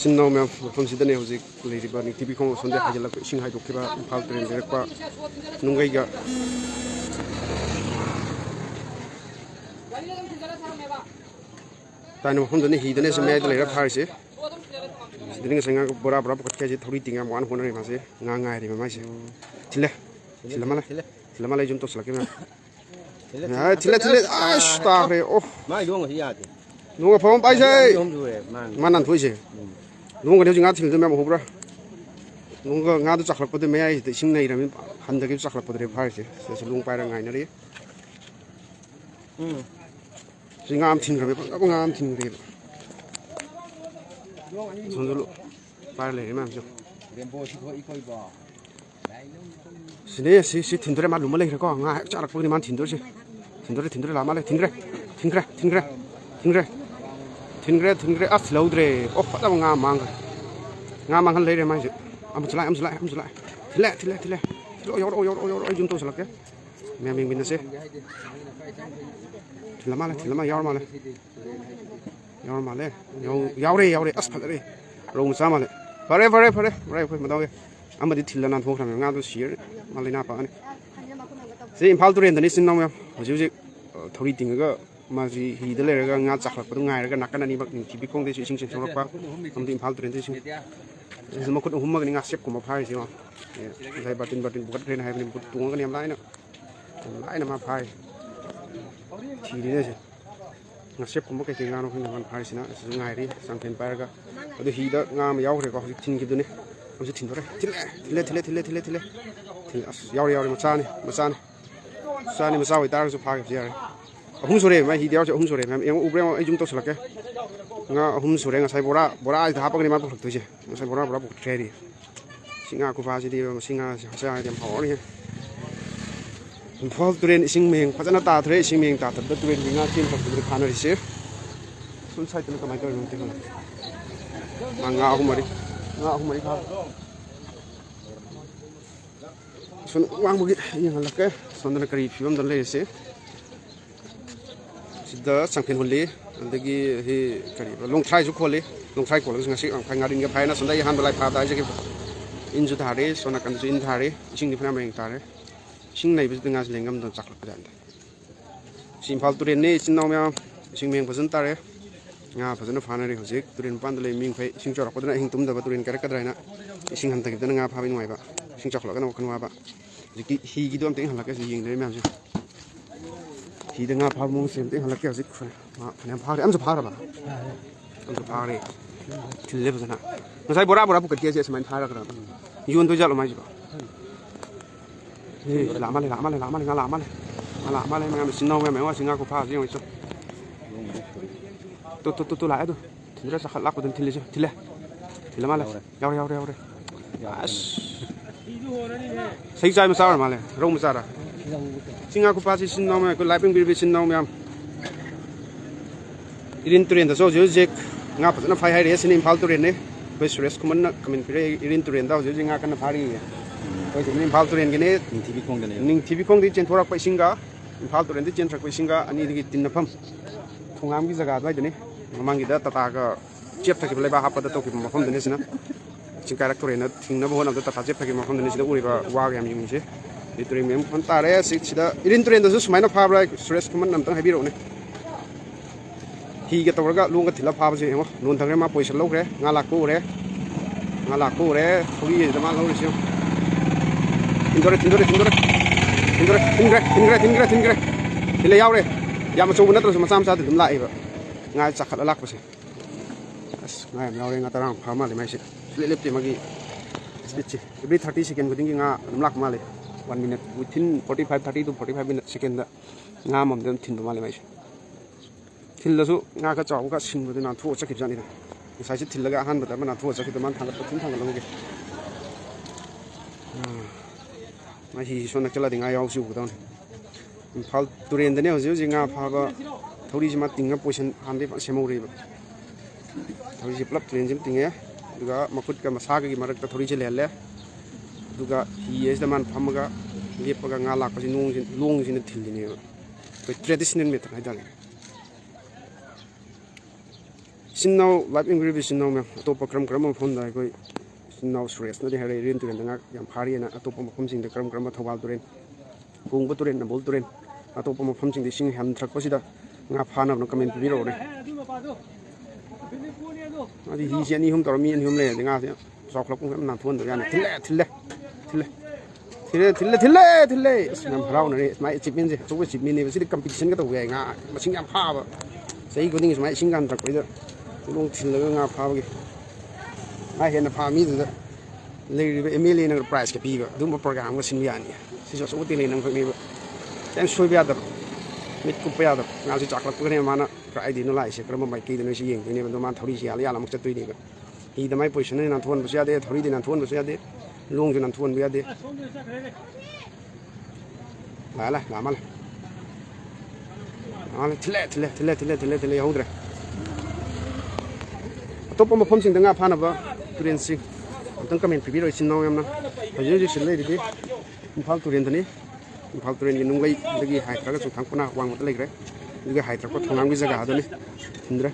sinno me from sidane hojik leiriba ni tv khong sonde hajala sing hai dokhiba phal train direkpa nungai ga tani from dane hi dane se me leira pharse sidane singa bora bora pakhe je thori tinga man hona ri mase nga nga ri ma se thile thile mala jum to slake ma thile ash ta re oh mai dong hi ya de nunga phom pai se dong du re man nan thui se nunga de nga thil de me ho bra nunga nga du chaklak pade me ai de sing nei ramin han de ki chaklak pade pharse se lung pai ra ngai na ri Singam tin rabe apa ngam tin rabe sondolo par le ma jo sine si tindre ma lumale ko nga charak puni man tindre si tindre la male tindre as laudre oh pada nga mang han le re ma jo am sulai tile yo jum to salak ya me ming bin se lama yaur male yaure as phadare rong sa male pare madong amadi thilla nan thok ram nga do sir malina pa ani se imphal turen dani sin nam hoji thori ting ga ma ji hi de le ga nga chakhak pa ngai ga nakana ni bak ni tibi kong de sing thorok pa amdi imphal turen de sing ma khut hum ma ni nga sep ko ma phai si ma lai batin bukat ren hai ni but tung ga ni am lai na ma phai thì đi đây ngà xếp cũng có cái ngà nó không làm phải xin á sử ngày đi sang tiền bay ra ở đây đó ngà mà giàu thì có chín cái này không sẽ chín đó đấy thile giàu mà sa này mà sao người ta sẽ phá cái gì đấy không số đấy mà hi đeo cho không số đấy mà em ubre mà chúng tôi sẽ là cái ngà không số đấy ngà sai bora ai tháp cái này mà bốc thôi chứ sai bora bốc tre đi xin ngà cô phá gì đi mà xin ngà sai ai đem họ đi Fall train sing meng phajana ta thre sing meng ta ta train nga tin phak du khana ri se sun sai tin ka mai ka rum te nga ahumari kha sun wang bu gi yang halake sondana kari film dan le se sida sangphen holle andagi he kari long thai ju khole long thai khole nga se phai nga din ga phai na sondai han balai pha da je ke in ju thare sona kan ju in thare sing ni phna meng tare sing nei bis dengas lengam don chaklak dan sim phal turen ne sin naw me sing meng phasan tare nga phasan phana ri hojik turen pan dale ming phai sing chorak podna hing tum da ba turen karak kadrai na sing han tak dan nga pha bin wai ba sing chaklak na khan wa ba jiki hi gi dom teng halak ke ying le mam ji hi da nga pha mong sem teng halak ke jik ma phana pha re am sa pha ra ba am sa pha re thil le bana ngai bora bu ka tie je smain pha ra ka yun to jalo mai ji ba lama le mà xin nông em xin ngao pha gì vậy tôi lại tôi thì nó sẽ khát lắc của tôi thì mà le yau đấy xây trái mà sao mà le rong mà sao à xin ngao pha xin nông em cái lại bên bên xin nông em irin turen da so je nga pa na phai hai re sin imphal turen ne với stress của mình mình cái irin turen da je nga kan phari Bây giờ mình phao turen cái này ninh TV không đi trên thorak phải singa phao turen đi trên thorak phải singa anh đi tin napam không am cái zaga vậy đấy mà mang cái đó tata cái chép thay cái lấy ba hấp đó tôi cái mà không đấy xin á chính cái turen nó thình nó bao nhiêu tata chép thay cái mà không đấy xin uri ba wa cái mình chứ đi turen mình phân ta đấy xí đó irin turen đó just máy nó phao rồi stress của mình nằm trong hai bị rồi này thì cái tàu cái luôn cái thịt là phao gì không luôn thằng cái mà bồi sắn lâu đấy ngà lạc cô đấy không đi gì mà lâu rồi xíu Tindre Hile yaw re Yama so bunat terus masam sa dum lai ba ngai chakhat alak pa se as ngai yaw re nga tarang phama le mai se lep te magi speed che every 30 second guding nga lak ma le 1 minute within 30 to 45 minute second da nga mom dem thin ma le mai se thil la su nga ka chaw ka sin bu na thu chakip jani da sai se thil la ga han ba da na thu chakip man thang ka thin thang la ge mà chỉ số nãy là tiếng ai học siêu của tao này, phao turen đấy này, giờ nga phao cái thâu đi xem mà tiếng cái position han đi xem màu rồi, thâu đi xem lấp turen xem tiếng ấy, juga makut cái masak cái mà cái thâu đi xem lẻ, juga hi es man pham cái liệp cái nga lạc cái luông xin thil đi này, cái traditional method này đó này, Sinau live ingredient sinau me atop kram phone da koi sinau stress na de hare rin turen nga yam phari na atop mapham sing de kram thawal turen kungba turen na bol turen atop mapham sing de sing ham thak pasida nga phana no comment bi ro ne adi hi se ni hum tor mi ni hum le de nga sok lok ngam na thon do ya ne thille nam rau na re mai chipin je so chipin ne si competition ka to we nga masing yam pha ba sei ko ding mai sing gan thak pai da long thil nga pha ba gi ai hen na pha mi da le MLA na price ka pi ba du mo program ko sin ya ni si so so ti le nang ni ba tem soi ba da mit ku pa da nga si chak lak ko ne mana ka ai di no lai se kram mai ki de no si yeng ni ba do man thori si ya la mak chat tu ni ba hi da mai position na thon ba sia de thori de na thon ba sia de long ju na thon ba de la ma la thile yaudre atop ma phom sing da nga phana ba turen si tang comment pi ro sin no yam na haje ji sin le di imphal turen thani imphal turen ni nungai dagi hai tra ga chu thang puna wang mot le gre dagi hai tra ko thongang bi jaga ha ni hindra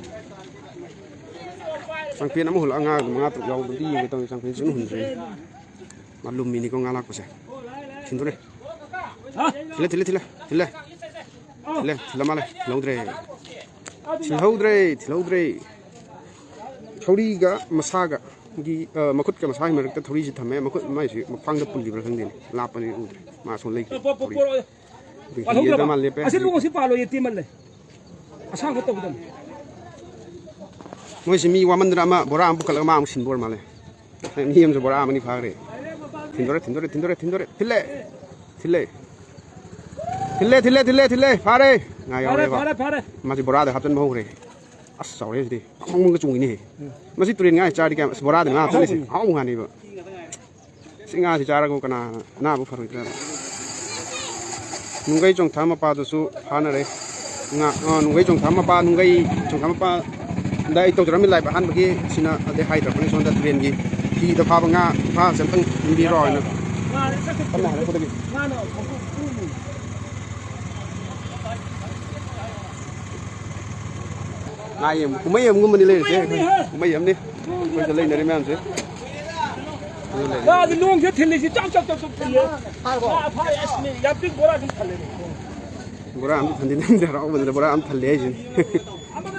sang pin am hul anga ma tu yaw di ngi tong sang pin sun hun re malum mini ko ngala ko se hindre thile male thilaudre thori ga masaga gi makut ka masai mer ta thori ji thame makut mai si mapang da pulli bra khang din la pani udre ma so lei bi da mal le pe asin lu si palo yeti mal le asang ko to budam moi si mi waman drama bora am bukal ma am sin bor male mi am so bora am ni phagre thindore thile phare nga yaw re ba ma si bora da hapten mo re as sorry di khong ga chung ni ma si turin nga cha di ka bora da nga hapten si au nga ni ba singa si cha ra ko kana na bu pharu tra nungai chong thama pa du su phana re nga nungai chong thama pa dai to jram mi lai ba han ba gi sina de hai da pani son da turin gi hi da pha ba nga pha sem tang ni ro na kana ha ko da gi ai cũng mấy đi lên chứ mấy em đi bây giờ lên này mấy em chứ là cái luồng cái thuyền này chắc bora am thandi nem de raw benda bora am thalle ji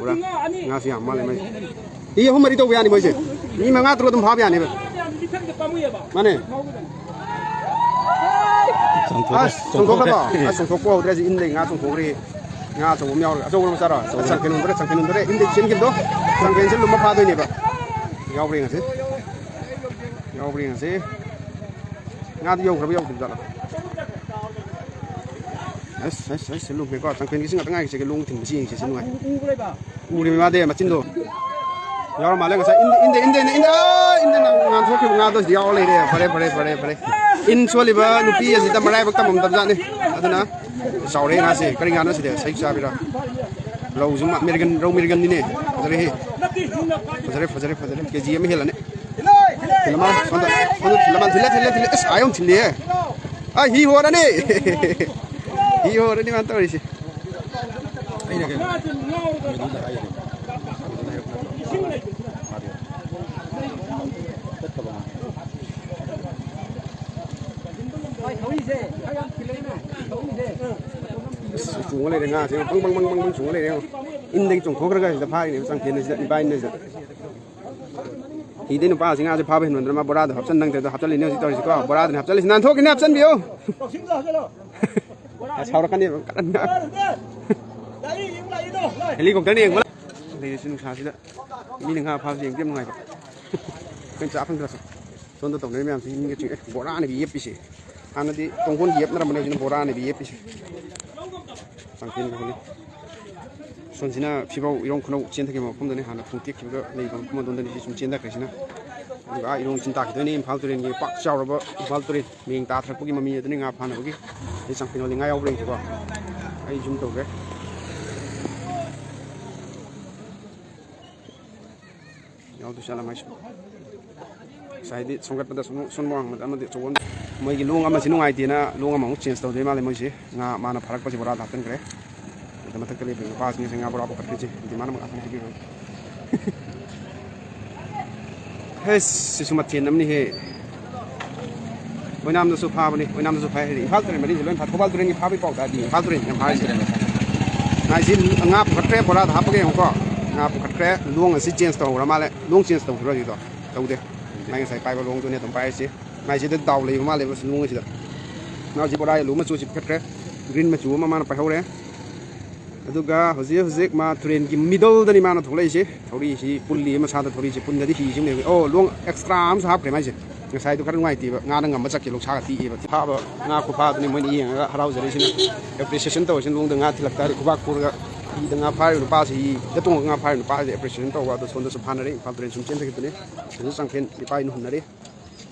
bora nga si amma le mai i ho mari to ya ni mai je ni ma nga tro tum bha ya ni ba mane song thok ba song thok ko dre ji in le nga song thok ri nga so miao so lo sa ra sang ken undre in de chen kin do sang ken chen lu ma pha doi ni ba yaw ri nga se nga di yaw khra yaw tum da la ai lu me ko sang ken ki sing ngai se ke lung thing si se nuai u ri ma de ma chin do yaw ma le nga sa in de nga thok ki nga do yaw le de pare in so li ba nu pi ya si ta marai ba kam dam ja ni aduna saure nga se kari nga na se de sai sa bi ra lo zum american ni ne fajare ke ji me hela ne lama thile es ayom thile a hi ho ra ne hi ho ra ni man ta ri si ai ne ke xuống lên nga chứ băng xuống lên không in đây trồng khô cái cái phai này sang tiền này bay này thì đến ba nga thì phá bên mình mà bora hấp chân năng thì hấp chân lên nhau thì tôi chỉ có bora thì hấp chân lên nan thôi cái này hấp chân biểu sau đó cái này helicopter này không thì xin xả chứ mi đừng ha phá gì tiếp ngoài bên trả phân được xong tôi tổng đấy em thì những cái chuyện bora này bị ép bị gì anh đi tổng quân ép nó làm này chuyện bora này bị ép bị gì sang tiền cái này son sina phibau irong khono chen thake ma phom dane hana phungti khiba lei bang phom don dane sum chen da krisina ga irong chin ta ki dane phal turen ge pak chaw roba phal turen ming ta thak gi mami dane nga phana gi ni sang pino linga yaw reng ko ai jum to ge yaw tu sala mai sai di songat pada son wang ma amade chawon moi gi long ama sinungai ti na long ama change to de ma le moi si nga mana pharak pa si bora daten kre Kita matak kali, pas ni saya ngabur apa kerja, di mana mengapain sih sisu matchen namni he oinam su pha bani oinam su pha he phal turen bani lon pha thobal turen ki pha bi pok da di phal turen yang pha si nai sin nga phatre pora da pa ge ko nga phatre luang si change to ra ma le luang change to ro di to to de mai sai pai ba luang tu ne tom pai si mai si de dau le ma le ba luang si da na ji pora lu ma chu si phatre green ma chu ma ma pa ho re aduga hozik ma turen ki middle da ni ma na tholai si thori si pulli ma sa da thori si pun da di hi sim ne oh luang extra am sa pre mai si ngasai tu kan ngai ti ba nga na ngam chak ki lok sa ka ti ba pha ba nga ku pha ni mo ni nga harau jari sin appreciation to sin lung da nga thilak ta ku ba ku ga i da nga pha ru pa si da tung nga pha ru pa si appreciation to wa da son da su pha na ri pha tren sum chen ta ki tu ni sin sang phen ni pai nu hun na ri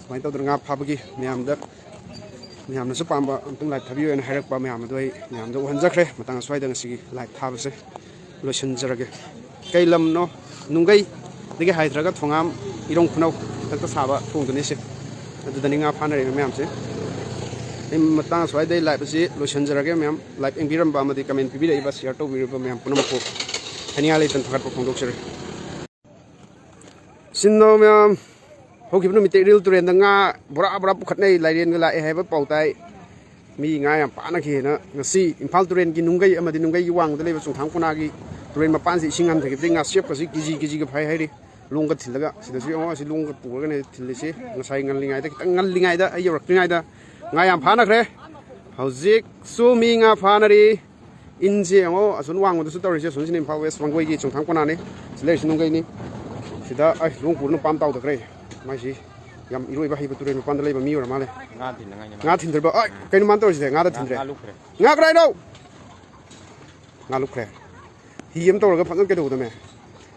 mai to da nga pha ba ki myam da myam na su pam ba tung lai thabi en hairak pa myam doi myam da han jakre matang swai da si lai tha ba se lo sin jarage kai lam no nungai dege haidra ga thongam irong khunau tak ta saba thong tu ni se adu da ni nga pha na ri myam se em matang swai dai lai ba si lo sin jarage myam lai engiram ba ma di comment pi bi dai ba share to bi ba myam punam ko thania le tan phakat ko dok sere sin no myam hoki bnu mi te ril turen da nga bora pukhat nei lai ren ga la e hai ba pau tai mi nga yam pa na khi na ngasi imphal turen ki nungai amadi nungai yi wang da le ba chung thang kuna gi turen ma pan si singam the ki nga shep ka si kiji ga phai hai ri lung ka thil ga si da si o si lung ka pu ga ne thil si ngasai ngal lingai da kitang ngal lingai da ai yorak lingai da nga yam pha na khre hauzik su mi nga pha na ri in je o asun wang da su tori se sun sin imphal west wangoi gi chung thang kuna ne sile sin nungai ni sida ai lung pu no pam tau da kre mai si yam iroi ba hi ba turen pan da lei ba mi ora ma le nga thin der ba ai kai no man tor si nga da thin re nga krai no nga luk kre hi yam tor ga phan ke do da me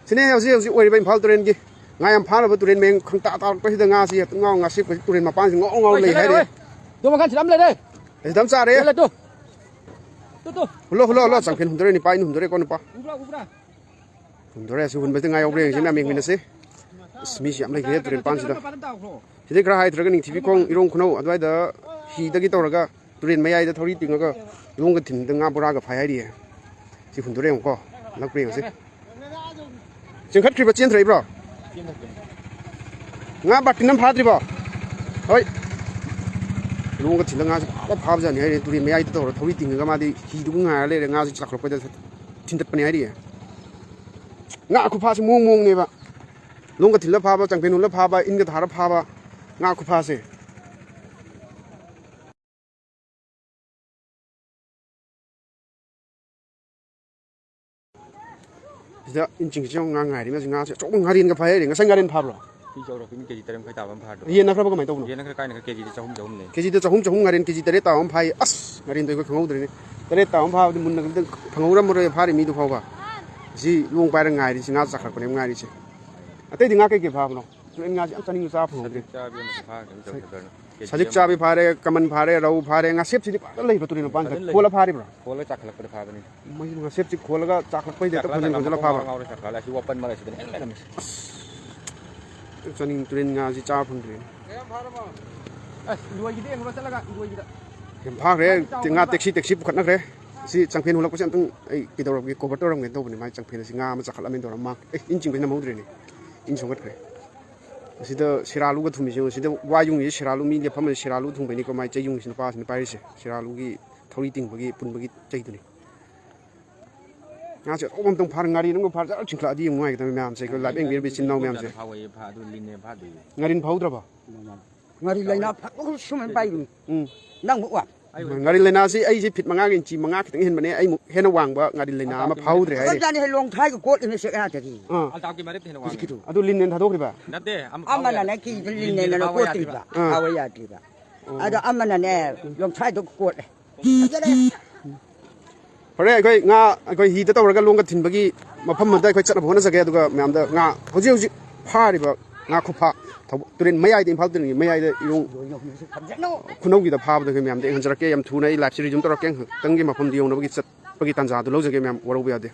sine hausi oi ba imphal turen gi nga yam pha na ba turen meng khang ta ta pa si da nga si ngao nga si turen ma pan si ngao lei hai re do ma kan cham le de ai dam sa re le to lo chang phen hundre ni pai nu hundre ko nu pa ubra hundre si hun ba nga yo bre si na meng min se mi si am lai ge turen pan si da sidi kra hai traga ning tv kong irong khunau adwai da hi da gi toraga turen mayai da thori tinga long ga thin da nga bora ga phai hai ri si hundre ko lak pre si ching khat kri ba chen threi bro nga batin nam phadri ba hoi long ga thin da nga ba phab ja ni hai turen mayai da tor thori tinga ma di hi du nga le nga si chak lok pa da thin tat pa ni hai ri nga khu pha si mong ne ba long ka thil la pha ba chang phen la pha ba in ga thara pha ba nga khu pha se da in ching chong nga ngai ri ma nga se chong nga rin ga phai ri nga sang nga rin pha bro ki jawro ki keji tarem khai tawam phado yen na khra ba ka mai to no yen na kai na keji de chahum ne keji de chahum nga rin keji tare tawam phai as nga rin doi ko khangau dre ni tare tawam pha mun na phangau ram ro pha ri mi du pha ba ji long pai ra ngai ri singa chak khar ko ne ngai ri che atai di nga ke pha ba no turen nga ji am chani sa phang dre cha bi ma pha ke to sajik cha bi pha re kaman pha re rau pha re nga sep si pa lai ba turen pan khola pha ri bro khola chak lak pha ba ni mai nga sep si khola ga chak lak pai de ta phang ko la pha ba ngau chak la si open ma la si den en la mi chani turen nga ji cha phang dre luai gi de ngora chala ga luai gi da kem pha re nga taxi pukhat nak re si changphen hulak ko sam tung ai ki dor gi cover tor ngen to ni mai changphen si nga ma chakhala men dor ma in ching na mo dre ni in songat kre si da siralu ga thumi si da wa yung yi siralu mi le pham siralu thung be ni ko mai chai yung sin pa sin pai se siralu gi thori ting bagi pun bagi chai tu ni nga se om tong phar ngari nang phar ja chingla di ngai ta myam se ko la beng bi sin naw myam se pha wei pha du lin ne pha du ngarin phau dra ba ngari lai na phak ko sum pai nang mo wa ngari lena si ai si phit manga gi chi manga khitang hin bane ai hena wang ba ngari lena ma phau dre hai ka ni long thai ko kot ni se a ta ki al taw ki mare thena wa adu lin nen thadok ri ba natte amana ne ki lin ne na ko ti ba awa ya ti ba ada amana ne long thai to kot fare ai hi ta tawra ga long ga thin bagi mafam ma da khoi chat bhona sage aduga myam da nga hoji pha ri ba nga khu pha turin mayai de phal turin mayai de yung khunau gi da pha ba de myam de han jara ke yam thu nai live series jum tor ke tang gi mafam di yong na bagi chat bagi tanja du lo jage myam waro ba de